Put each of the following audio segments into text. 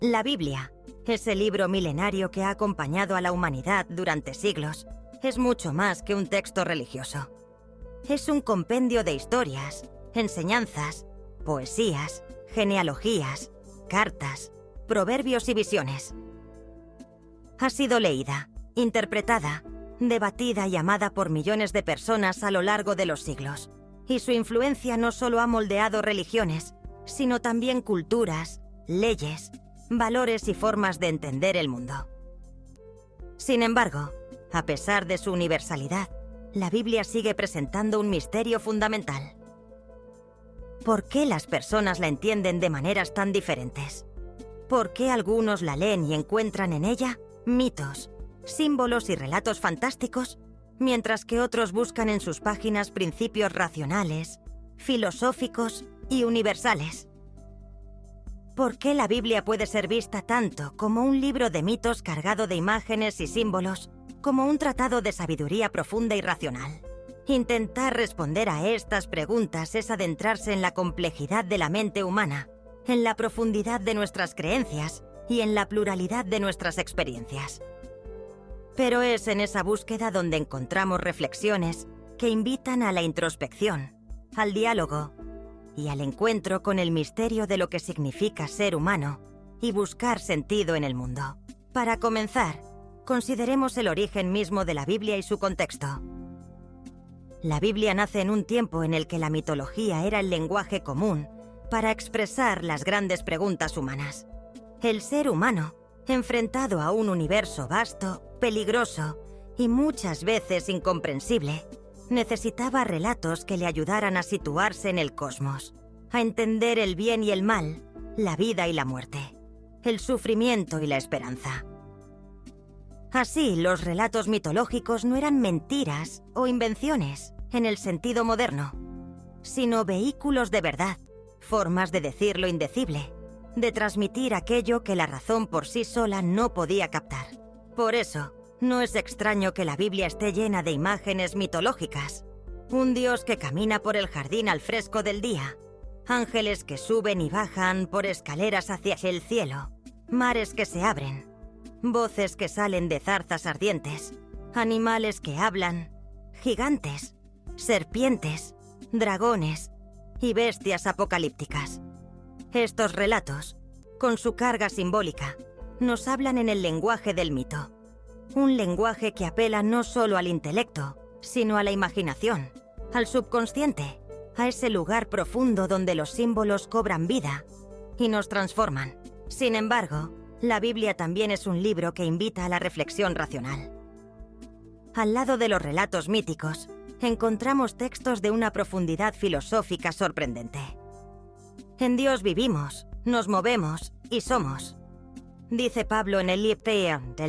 La Biblia, ese libro milenario que ha acompañado a la humanidad durante siglos, es mucho más que un texto religioso. Es un compendio de historias, enseñanzas, poesías, genealogías, cartas, proverbios y visiones. Ha sido leída, interpretada, debatida y amada por millones de personas a lo largo de los siglos. Y su influencia no solo ha moldeado religiones, sino también culturas, leyes, valores y formas de entender el mundo. Sin embargo, a pesar de su universalidad, la Biblia sigue presentando un misterio fundamental. ¿Por qué las personas la entienden de maneras tan diferentes? ¿Por qué algunos la leen y encuentran en ella mitos, símbolos y relatos fantásticos, mientras que otros buscan en sus páginas principios racionales, filosóficos y universales? ¿Por qué la Biblia puede ser vista tanto como un libro de mitos cargado de imágenes y símbolos, como un tratado de sabiduría profunda y racional? Intentar responder a estas preguntas es adentrarse en la complejidad de la mente humana, en la profundidad de nuestras creencias y en la pluralidad de nuestras experiencias. Pero es en esa búsqueda donde encontramos reflexiones que invitan a la introspección, al diálogo y al encuentro con el misterio de lo que significa ser humano y buscar sentido en el mundo. Para comenzar, consideremos el origen mismo de la Biblia y su contexto. La Biblia nace en un tiempo en el que la mitología era el lenguaje común para expresar las grandes preguntas humanas. El ser humano, enfrentado a un universo vasto, peligroso y muchas veces incomprensible, necesitaba relatos que le ayudaran a situarse en el cosmos, a entender el bien y el mal, la vida y la muerte, el sufrimiento y la esperanza. Así, los relatos mitológicos no eran mentiras o invenciones en el sentido moderno, sino vehículos de verdad, formas de decir lo indecible, de transmitir aquello que la razón por sí sola no podía captar. Por eso, no es extraño que la Biblia esté llena de imágenes mitológicas. Un Dios que camina por el jardín al fresco del día, ángeles que suben y bajan por escaleras hacia el cielo, mares que se abren, voces que salen de zarzas ardientes, animales que hablan, gigantes, serpientes, dragones y bestias apocalípticas. Estos relatos, con su carga simbólica, nos hablan en el lenguaje del mito. Un lenguaje que apela no solo al intelecto, sino a la imaginación, al subconsciente, a ese lugar profundo donde los símbolos cobran vida y nos transforman. Sin embargo, la Biblia también es un libro que invita a la reflexión racional. Al lado de los relatos míticos, encontramos textos de una profundidad filosófica sorprendente. En Dios vivimos, nos movemos y somos, dice Pablo en el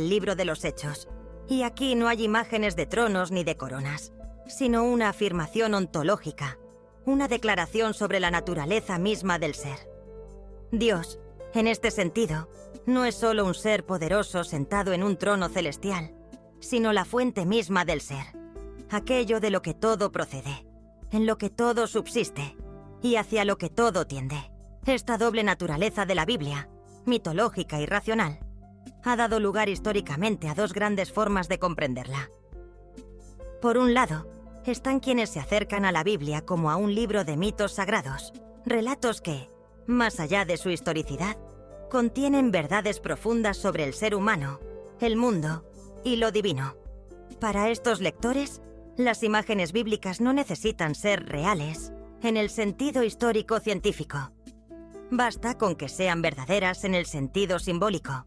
libro de los Hechos. Y aquí no hay imágenes de tronos ni de coronas, sino una afirmación ontológica, una declaración sobre la naturaleza misma del ser. Dios, en este sentido, no es solo un ser poderoso sentado en un trono celestial, sino la fuente misma del ser, aquello de lo que todo procede, en lo que todo subsiste y hacia lo que todo tiende. Esta doble naturaleza de la Biblia, mitológica y racional, ha dado lugar históricamente a dos grandes formas de comprenderla. Por un lado, están quienes se acercan a la Biblia como a un libro de mitos sagrados, relatos que, más allá de su historicidad, contienen verdades profundas sobre el ser humano, el mundo y lo divino. Para estos lectores, las imágenes bíblicas no necesitan ser reales en el sentido histórico-científico. Basta con que sean verdaderas en el sentido simbólico,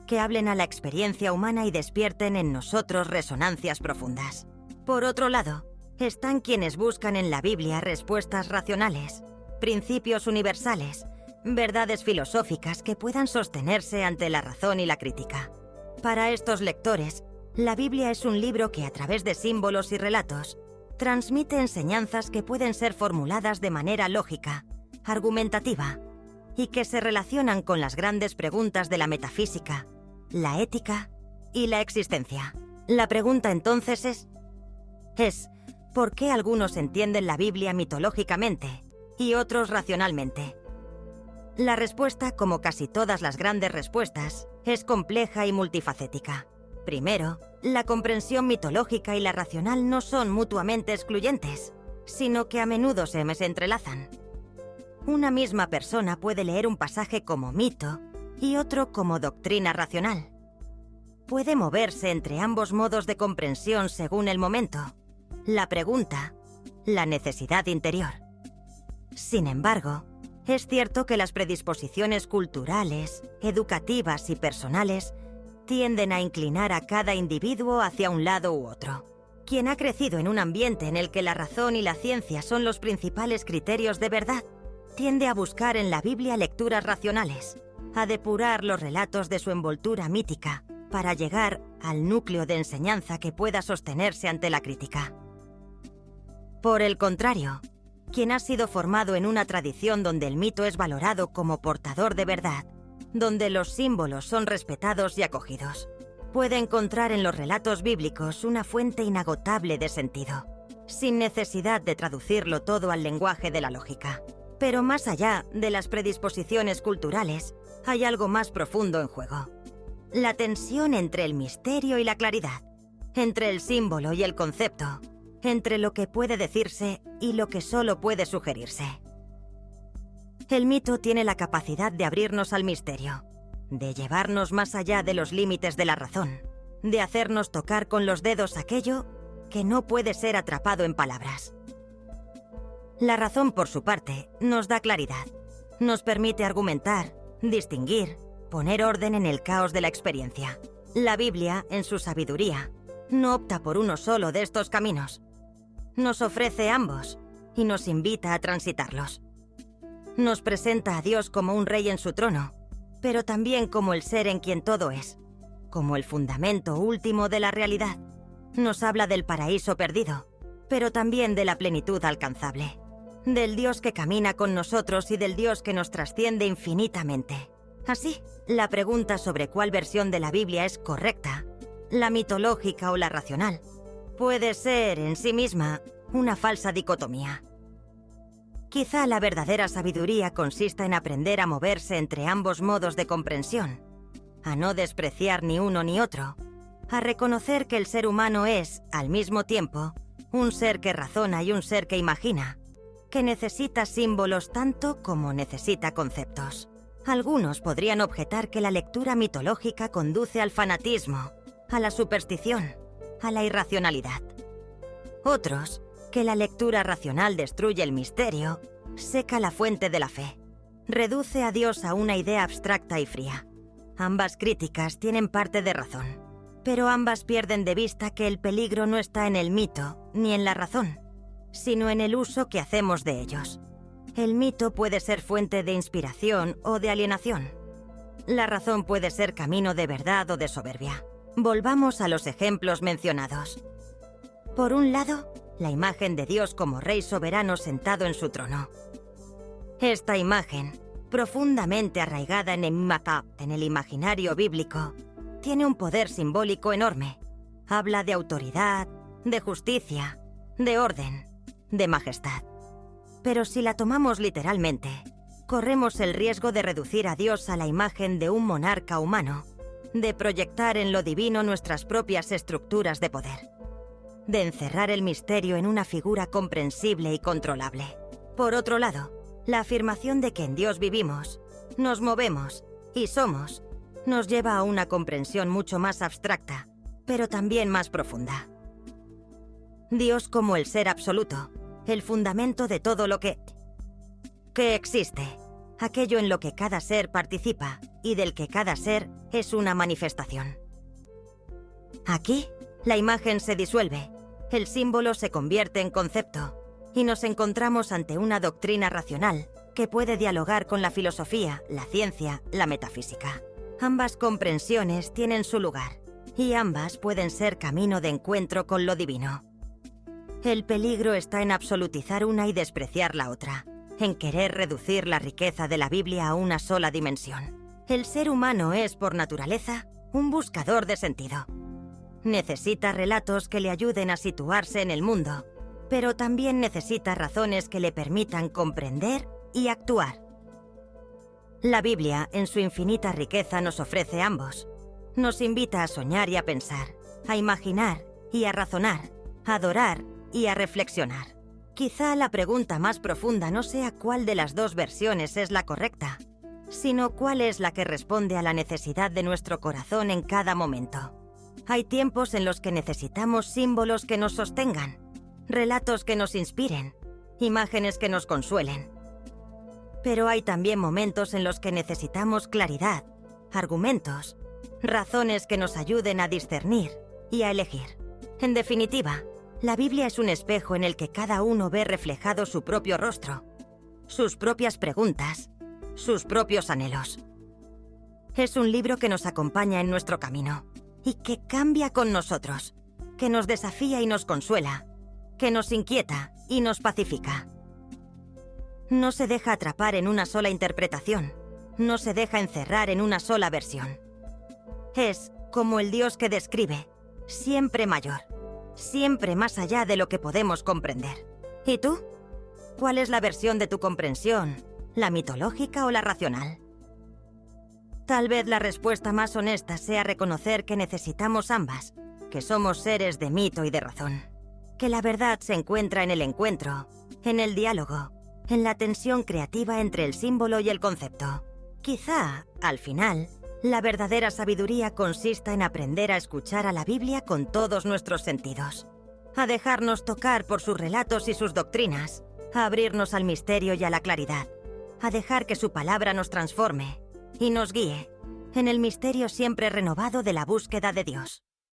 que hablen a la experiencia humana y despierten en nosotros resonancias profundas. Por otro lado, están quienes buscan en la Biblia respuestas racionales, principios universales, verdades filosóficas que puedan sostenerse ante la razón y la crítica. Para estos lectores, la Biblia es un libro que a través de símbolos y relatos transmite enseñanzas que pueden ser formuladas de manera lógica, argumentativa, y que se relacionan con las grandes preguntas de la metafísica, la ética y la existencia. La pregunta entonces es ¿por qué algunos entienden la Biblia mitológicamente y otros racionalmente? La respuesta, como casi todas las grandes respuestas, es compleja y multifacética. Primero, la comprensión mitológica y la racional no son mutuamente excluyentes, sino que a menudo se entrelazan. Una misma persona puede leer un pasaje como mito y otro como doctrina racional. Puede moverse entre ambos modos de comprensión según el momento, la pregunta, la necesidad interior. Sin embargo, es cierto que las predisposiciones culturales, educativas y personales tienden a inclinar a cada individuo hacia un lado u otro. Quien ha crecido en un ambiente en el que la razón y la ciencia son los principales criterios de verdad, tiende a buscar en la Biblia lecturas racionales, a depurar los relatos de su envoltura mítica para llegar al núcleo de enseñanza que pueda sostenerse ante la crítica. Por el contrario, quien ha sido formado en una tradición donde el mito es valorado como portador de verdad, donde los símbolos son respetados y acogidos, puede encontrar en los relatos bíblicos una fuente inagotable de sentido, sin necesidad de traducirlo todo al lenguaje de la lógica. Pero más allá de las predisposiciones culturales, hay algo más profundo en juego. La tensión entre el misterio y la claridad, entre el símbolo y el concepto, entre lo que puede decirse y lo que solo puede sugerirse. El mito tiene la capacidad de abrirnos al misterio, de llevarnos más allá de los límites de la razón, de hacernos tocar con los dedos aquello que no puede ser atrapado en palabras. La razón, por su parte, nos da claridad, nos permite argumentar, distinguir, poner orden en el caos de la experiencia. La Biblia, en su sabiduría, no opta por uno solo de estos caminos. Nos ofrece ambos y nos invita a transitarlos. Nos presenta a Dios como un rey en su trono, pero también como el ser en quien todo es, como el fundamento último de la realidad. Nos habla del paraíso perdido, pero también de la plenitud alcanzable, del Dios que camina con nosotros y del Dios que nos trasciende infinitamente. Así, la pregunta sobre cuál versión de la Biblia es correcta, la mitológica o la racional, puede ser en sí misma una falsa dicotomía. Quizá la verdadera sabiduría consista en aprender a moverse entre ambos modos de comprensión, a no despreciar ni uno ni otro, a reconocer que el ser humano es, al mismo tiempo, un ser que razona y un ser que imagina, que necesita símbolos tanto como necesita conceptos. Algunos podrían objetar que la lectura mitológica conduce al fanatismo, a la superstición, a la irracionalidad. Otros, que la lectura racional destruye el misterio, seca la fuente de la fe, reduce a Dios a una idea abstracta y fría. Ambas críticas tienen parte de razón, pero ambas pierden de vista que el peligro no está en el mito ni en la razón, sino en el uso que hacemos de ellos. El mito puede ser fuente de inspiración o de alienación. La razón puede ser camino de verdad o de soberbia. Volvamos a los ejemplos mencionados. Por un lado, la imagen de Dios como rey soberano sentado en su trono. Esta imagen, profundamente arraigada en el imaginario bíblico, tiene un poder simbólico enorme. Habla de autoridad, de justicia, de orden, de majestad. Pero si la tomamos literalmente, corremos el riesgo de reducir a Dios a la imagen de un monarca humano, de proyectar en lo divino nuestras propias estructuras de poder, de encerrar el misterio en una figura comprensible y controlable. Por otro lado, la afirmación de que en Dios vivimos, nos movemos y somos, nos lleva a una comprensión mucho más abstracta, pero también más profunda. Dios como el ser absoluto, el fundamento de todo lo que existe, aquello en lo que cada ser participa y del que cada ser es una manifestación. Aquí, la imagen se disuelve, el símbolo se convierte en concepto y nos encontramos ante una doctrina racional que puede dialogar con la filosofía, la ciencia, la metafísica. Ambas comprensiones tienen su lugar y ambas pueden ser camino de encuentro con lo divino. El peligro está en absolutizar una y despreciar la otra, en querer reducir la riqueza de la Biblia a una sola dimensión. El ser humano es, por naturaleza, un buscador de sentido. Necesita relatos que le ayuden a situarse en el mundo, pero también necesita razones que le permitan comprender y actuar. La Biblia, en su infinita riqueza, nos ofrece ambos. Nos invita a soñar y a pensar, a imaginar y a razonar, a adorar y a reflexionar. Quizá la pregunta más profunda no sea cuál de las dos versiones es la correcta, sino cuál es la que responde a la necesidad de nuestro corazón en cada momento. Hay tiempos en los que necesitamos símbolos que nos sostengan, relatos que nos inspiren, imágenes que nos consuelen. Pero hay también momentos en los que necesitamos claridad, argumentos, razones que nos ayuden a discernir y a elegir. En definitiva, la Biblia es un espejo en el que cada uno ve reflejado su propio rostro, sus propias preguntas, sus propios anhelos. Es un libro que nos acompaña en nuestro camino y que cambia con nosotros, que nos desafía y nos consuela, que nos inquieta y nos pacifica. No se deja atrapar en una sola interpretación, no se deja encerrar en una sola versión. Es como el Dios que describe, siempre mayor, siempre más allá de lo que podemos comprender. ¿Y tú? ¿Cuál es la versión de tu comprensión, la mitológica o la racional? Tal vez la respuesta más honesta sea reconocer que necesitamos ambas, que somos seres de mito y de razón, que la verdad se encuentra en el encuentro, en el diálogo, en la tensión creativa entre el símbolo y el concepto. Quizá, al final, la verdadera sabiduría consista en aprender a escuchar a la Biblia con todos nuestros sentidos, a dejarnos tocar por sus relatos y sus doctrinas, a abrirnos al misterio y a la claridad, a dejar que su palabra nos transforme y nos guíe en el misterio siempre renovado de la búsqueda de Dios.